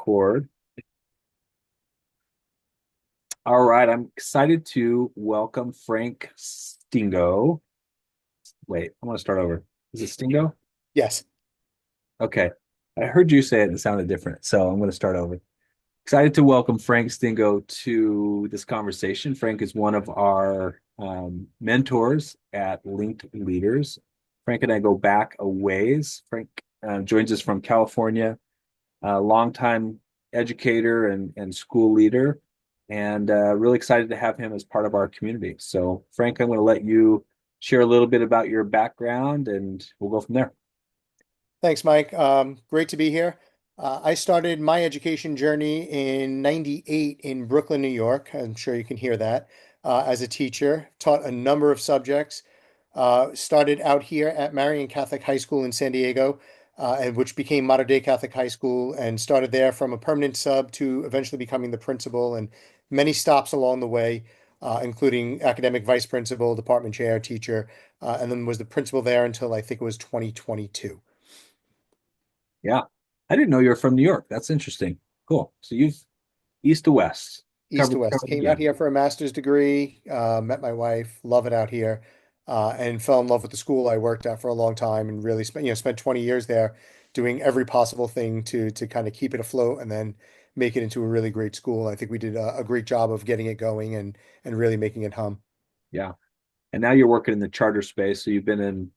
record. All right, I'm excited to welcome Frank Stingo. Wait, I want to start over. Is it Stingo? Yes. Okay. I heard you say it and it sounded different, so I'm going to start over. Excited to welcome Frank Stingo to this conversation. Frank is one of our mentors at LinkedLeaders. Frank and I go back a ways. Frank joins us from California, a longtime educator and school leader, and really excited to have him as part of our community. So, Frank, I'm going to let you share a little bit about your background, and we'll go from there. Thanks, Mike. Great to be here. I started my education journey in '98 in Brooklyn, New York. I'm sure you can hear that. As a teacher, taught a number of subjects. Started out here at Marian Catholic High School in San Diego, and which became Mater Dei Catholic High School, and started there from a permanent sub to eventually becoming the principal, and many stops along the way, including academic vice principal, department chair, teacher, and then was the principal there until I think it was 2022. Yeah, I didn't know you were from New York. That's interesting. Cool. So you've east to west East to covered West. covered Came out again. here for a master's degree, met my wife, love it out here, and fell in love with the school I worked at for a long time and really spent 20 years there doing every possible thing to kind of keep it afloat and then make it into a really great school. I think we did a great job of getting it going and really making it hum. Yeah, and now you're working in the charter space. So you've been in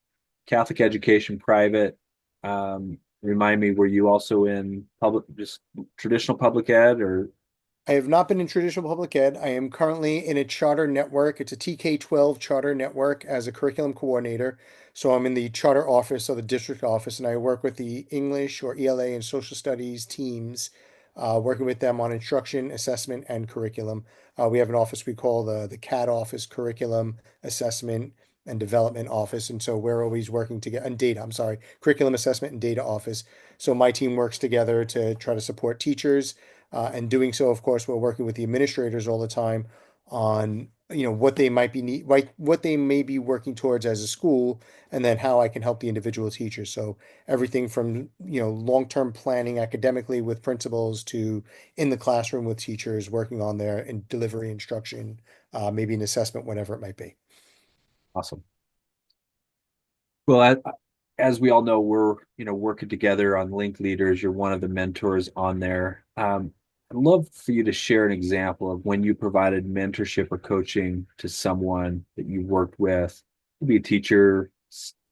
Catholic education, private. Remind me, were you also in public, just traditional public ed, or I have not been in traditional public ed. I am currently in a charter network. It's a TK-12 charter network as a curriculum coordinator. So I'm in the charter office or the district office, and I work with the English or ELA and social studies teams, working with them on instruction, assessment, and curriculum. We have an office we call the CAD office, curriculum, assessment, and development office. And so we're always working together, and data, I'm sorry, curriculum assessment and data office. So my team works together to try to support teachers and doing so, of course, we're working with the administrators all the time on, what they might be what they may be working towards as a school, and then how I can help the individual teachers. So everything from, long-term planning academically with principals to in the classroom with teachers working on their and delivery instruction, maybe an assessment, whatever it might be. awesome? Well, as we all know, we're working together on Link Leaders. You're one of the mentors on there. I'd love for you to share an example of when you provided mentorship or coaching to someone that you worked with. It could be a teacher,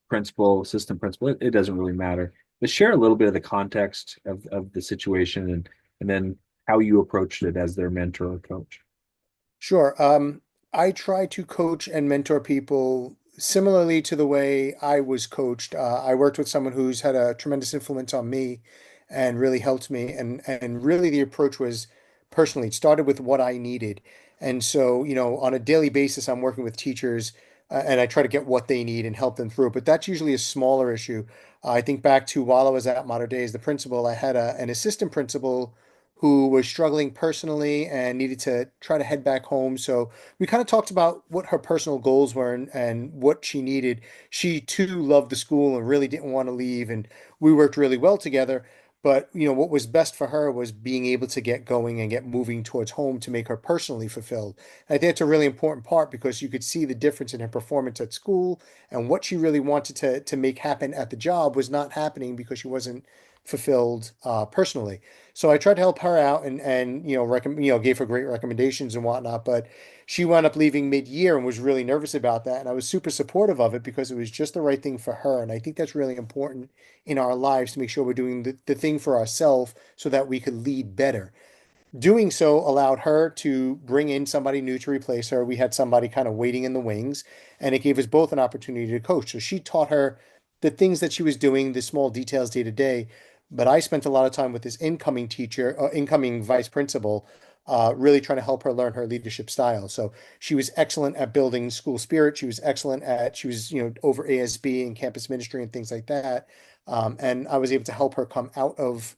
principal, assistant principal. It doesn't really matter. But share a little bit of the context of the situation and then how you approached it as their mentor or coach. Sure. I try to coach and mentor people similarly to the way I was coached. I worked with someone who's had a tremendous influence on me and really helped me. And really the approach was personally, it started with what I needed. And so, on a daily basis, I'm working with teachers and I try to get what they need and help them through it. But that's usually a smaller issue. I think back to while I was at Mater Dei as the principal, I had an assistant principal who was struggling personally and needed to try to head back home. So we kind of talked about what her personal goals were and what she needed. She too loved the school and really didn't want to leave, and we worked really well together. But what was best for her was being able to get going and get moving towards home to make her personally fulfilled. And I think that's a really important part because you could see the difference in her performance at school and what she really wanted to make happen at the job was not happening because she wasn't fulfilled personally. So I tried to help her out and gave her great recommendations and whatnot, but she wound up leaving mid-year and was really nervous about that. And I was super supportive of it because it was just the right thing for her. And I think that's really important in our lives to make sure we're doing the thing for ourselves so that we could lead better. Doing so allowed her to bring in somebody new to replace her. We had somebody kind of waiting in the wings, and it gave us both an opportunity to coach. So she taught her the things that she was doing, the small details day to day. But I spent a lot of time with this incoming teacher, incoming vice principal, really trying to help her learn her leadership style. So she was excellent at building school spirit. She was, over ASB and campus ministry and things like that. And I was able to help her come out of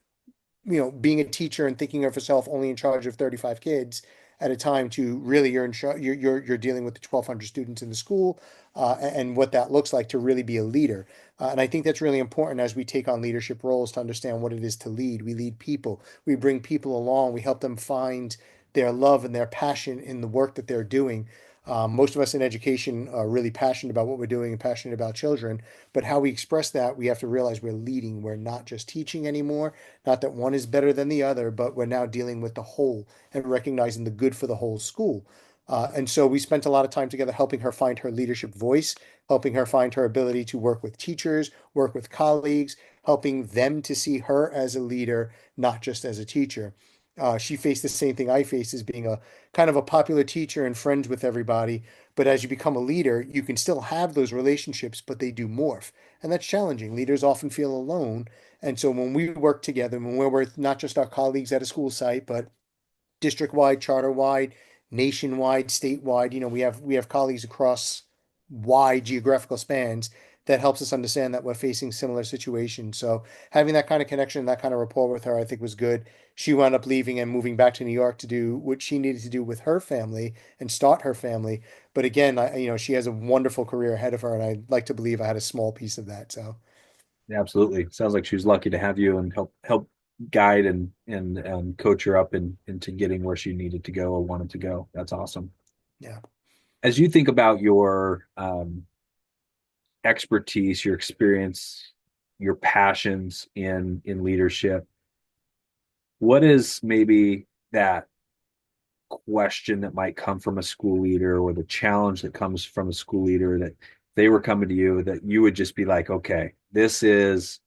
being a teacher and thinking of herself only in charge of 35 kids at a time to really you're dealing with the 1,200 students in the school, and what that looks like to really be a leader. And I think that's really important as we take on leadership roles to understand what it is to lead. We lead people. We bring people along. We help them find their love and their passion in the work that they're doing. Most of us in education are really passionate about what we're doing and passionate about children, but how we express that, we have to realize we're leading. We're not just teaching anymore. Not that one is better than the other, but we're now dealing with the whole and recognizing the good for the whole school. And so we spent a lot of time together helping her find her leadership voice, helping her find her ability to work with teachers, work with colleagues, helping them to see her as a leader, not just as a teacher. She faced the same thing I faced as being a kind of a popular teacher and friends with everybody. But as you become a leader, you can still have those relationships, but they do morph. And that's challenging. Leaders often feel alone. And so when we work together, when we're with not just our colleagues at a school site, but district-wide, charter-wide, nationwide, statewide. We have colleagues across wide geographical spans that helps us understand that we're facing similar situations. So having that kind of connection, that kind of rapport with her, I think was good. She wound up leaving and moving back to New York to do what she needed to do with her family and start her family. But again, she has a wonderful career ahead of her, and I'd like to believe I had a small piece of that. So Yeah, absolutely. Sounds like she was lucky to have you and help guide and coach her up into getting where she needed to go or wanted to go. That's awesome. yeah. As you think about your expertise, your experience, your passions in leadership, what is maybe that question that might come from a school leader or the challenge that comes from a school leader that they were coming to you that you would just be like, okay, this is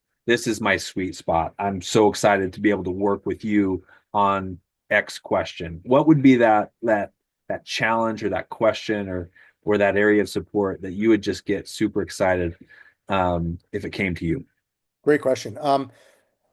my sweet spot. I'm so excited to be able to work with you on X question. What would be that challenge or that question or that area of support that you would just get super excited if it came to you? Great question.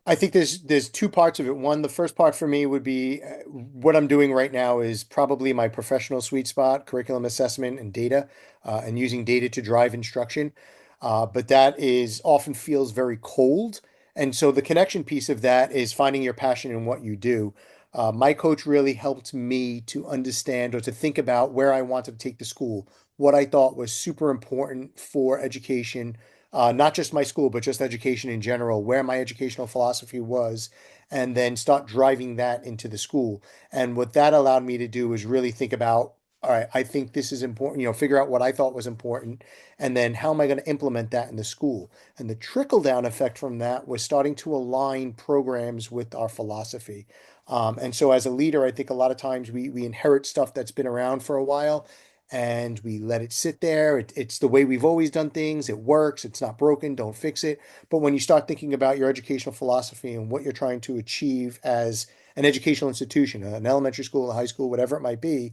I think there's two parts of it. One, the first part for me would be what I'm doing right now is probably my professional sweet spot, curriculum assessment and data, and using data to drive instruction. But that is often feels very cold. And so the connection piece of that is finding your passion in what you do. My coach really helped me to understand or to think about where I wanted to take the school, what I thought was super important for education, not just my school, but just education in general, where my educational philosophy was, and then start driving that into the school. And what that allowed me to do is really think about, all right, I think this is important, figure out what I thought was important, and then how am I going to implement that in the school? And the trickle down effect from that was starting to align programs with our philosophy. And so as a leader, I think a lot of times we inherit stuff that's been around for a while and we let it sit there. It's the way we've always done things. It works. It's not broken. Don't fix it. But when you start thinking about your educational philosophy and what you're trying to achieve as an educational institution, an elementary school, a high school, whatever it might be,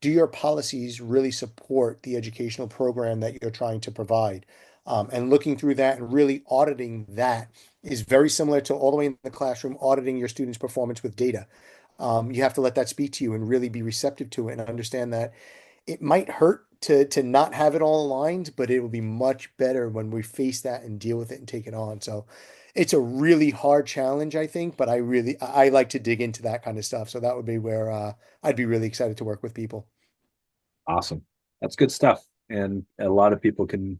do your policies really support the educational program that you're trying to provide? And looking through that and really auditing that is very similar to all the way in the classroom, auditing your students' performance with data. You have to let that speak to you and really be receptive to it and understand that it might hurt to not have it all aligned, but it will be much better when we face that and deal with it and take it on. So it's a really hard challenge, I think, but I like to dig into that kind of stuff. So that would be where I'd be really excited to work with people. Awesome. That's good stuff. And a lot of people can,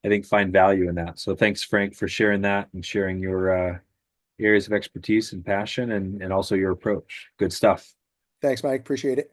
I think, find value in that. So thanks, Frank, for sharing that and sharing your areas of expertise and passion and also your approach. Good stuff. Thanks, Mike. Appreciate it.